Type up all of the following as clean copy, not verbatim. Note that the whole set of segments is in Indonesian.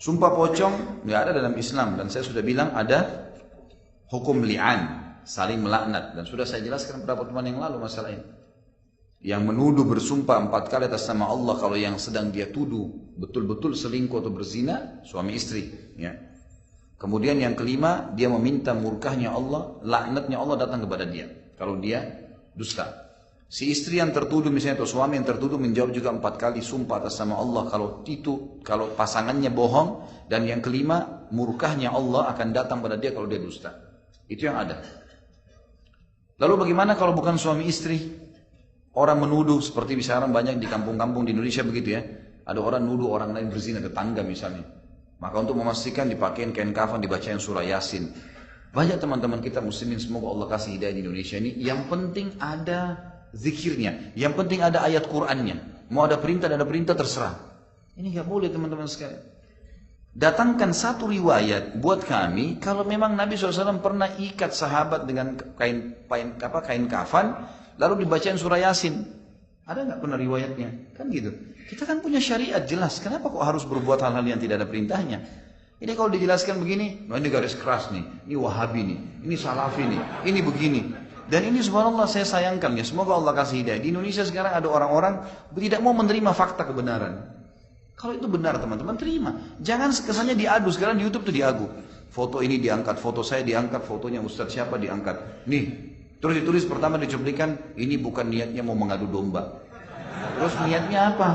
Sumpah pocong nggak ada dalam Islam, dan saya sudah bilang ada hukum li'an, saling melaknat, dan sudah saya jelaskan beberapa pertemuan yang lalu masalah ini. Yang menuduh bersumpah 4 kali atas nama Allah kalau yang sedang dia tuduh betul-betul selingkuh atau berzina, suami istri, ya. Kemudian yang kelima, dia meminta murkahnya Allah, laknatnya Allah datang kepada dia kalau dia dusta. Si istri yang tertuduh misalnya atau suami yang tertuduh menjawab juga 4 kali sumpah atas nama Allah kalau pasangannya bohong, dan yang kelima murkahnya Allah akan datang pada dia kalau dia dusta. Itu yang ada. Lalu bagaimana kalau bukan suami istri? Orang menuduh seperti misalnya banyak di kampung-kampung di Indonesia begitu ya. Ada orang nuduh orang lain berzina, tetangga misalnya. Maka untuk memastikan dipakein kain kafan, dibacain surah Yasin. Banyak teman-teman kita muslimin, semoga Allah kasih hidayah di Indonesia ini. Yang penting ada zikirnya, yang penting ada ayat Qur'annya. Mau ada perintah, ada perintah, terserah. Ini gak boleh teman-teman sekalian. Datangkan satu riwayat buat kami kalau memang Nabi SAW pernah ikat sahabat dengan kain kafan lalu dibacain surah Yasin. Ada nggak pernah riwayatnya? Kan gitu. Kita kan punya syariat jelas. Kenapa kok harus berbuat hal-hal yang tidak ada perintahnya? Ini kalau dijelaskan begini, nah ini garis keras nih, ini Wahabi nih, ini Salafi nih, ini begini. Dan ini subhanallah saya sayangkan ya, semoga Allah kasih hidayah. Di Indonesia sekarang ada orang-orang tidak mau menerima fakta kebenaran. Kalau itu benar teman-teman, terima. Jangan kesannya diadu, sekarang di YouTube tuh diadu. Foto ini diangkat, foto saya diangkat, fotonya Ustadz siapa diangkat. Nih, terus ditulis pertama dicuplikan, ini bukan niatnya mau mengadu domba. Terus niatnya apa?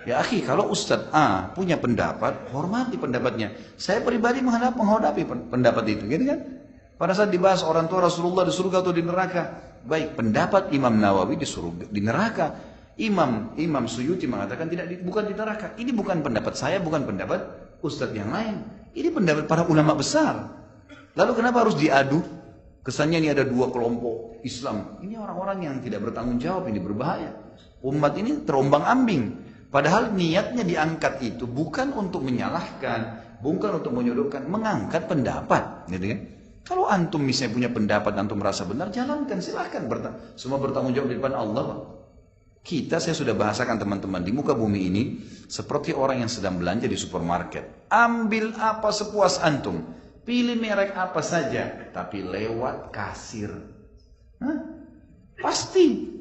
Ya akhi, kalau Ustadz A punya pendapat, hormati pendapatnya. Saya pribadi menghadapi pendapat itu, gitu kan? Pada saat dibahas orang tua Rasulullah di surga atau di neraka, baik pendapat Imam Nawawi di surga, di neraka. Imam Suyuti mengatakan bukan di neraka. Ini bukan pendapat saya, bukan pendapat ustadz yang lain. Ini pendapat para ulama besar. Lalu kenapa harus diadu? Kesannya ini ada 2 kelompok Islam. Ini orang-orang yang tidak bertanggung jawab, ini berbahaya. Umat ini terombang-ambing. Padahal niatnya diangkat itu bukan untuk menyalahkan, bukan untuk menyodorkan, mengangkat pendapat. Gitu kan? Kalau antum misalnya punya pendapat, antum merasa benar, jalankan, silahkan. Semua bertanggung jawab di depan Allah. Kita, saya sudah bahasakan teman-teman, di muka bumi ini seperti orang yang sedang belanja di supermarket. Ambil apa sepuas antum, pilih merek apa saja, tapi lewat kasir. Pasti.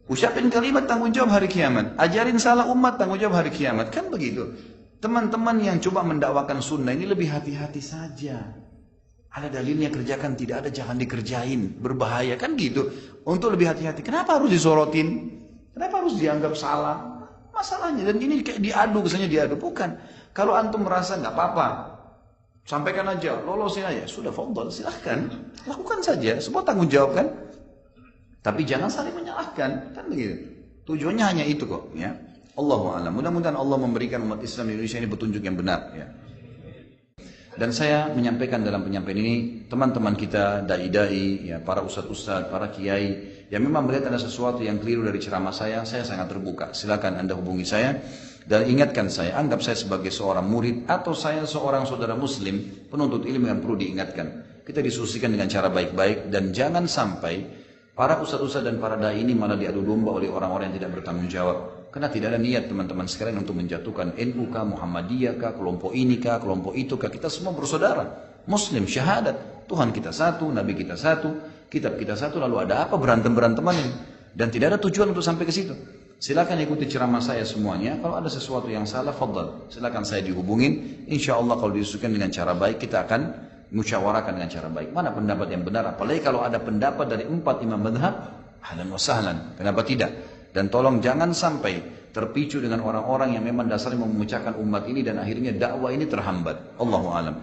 Ucapin kalimat tanggung jawab hari kiamat. Ajarin salah umat, tanggung jawab hari kiamat. Kan begitu. Teman-teman yang coba mendakwakan sunnah ini lebih hati-hati saja. Ada dalilnya kerjakan, tidak ada jangan dikerjain, berbahaya. Kan gitu. Untuk lebih hati-hati. Kenapa harus disorotin? Kenapa harus dianggap salah? Masalahnya, dan ini kayak diadu, kesannya diadu. Bukan. Kalau antum merasa nggak apa-apa, sampaikan aja, lolosin aja. Sudah, fadhal, silahkan. Lakukan saja, semua tanggung jawab kan. Tapi jangan saling menyalahkan, kan begitu. Tujuannya hanya itu kok. Ya. Allahu a'lam. Mudah-mudahan Allah memberikan umat Islam di Indonesia ini petunjuk yang benar. Ya. Dan saya menyampaikan dalam penyampaian ini, teman-teman kita, dai-dai, ya, para ustadz-ustadz, para kiai, yang memang melihat ada sesuatu yang keliru dari ceramah saya sangat terbuka. Silakan Anda hubungi saya dan ingatkan saya, anggap saya sebagai seorang murid atau saya seorang saudara muslim, penuntut ilmu yang perlu diingatkan. Kita diskusikan dengan cara baik-baik dan jangan sampai para ustadz-ustadz dan para dai ini malah diadu domba oleh orang-orang yang tidak bertanggung jawab. Karena tidak ada niat teman-teman sekalian untuk menjatuhkan NU kah, Muhammadiyah kah, kelompok ini kah, kelompok itu kah. Kita semua bersaudara. Muslim, syahadat. Tuhan kita satu, Nabi kita satu, kitab kita satu. Lalu ada apa berantem-beranteman ini? Dan tidak ada tujuan untuk sampai ke situ. Silakan ikuti ceramah saya semuanya. Kalau ada sesuatu yang salah, fadhal. Silakan saya dihubungin. Insya Allah kalau disusun dengan cara baik, kita akan musyawarahkan dengan cara baik. Mana pendapat yang benar? Apalagi kalau ada pendapat dari 4 imam madhab, ahlan wa sahlan. Kenapa tidak? Dan tolong jangan sampai terpicu dengan orang-orang yang memang dasarnya memecahkan umat ini dan akhirnya dakwah ini terhambat. Allahu a'lam.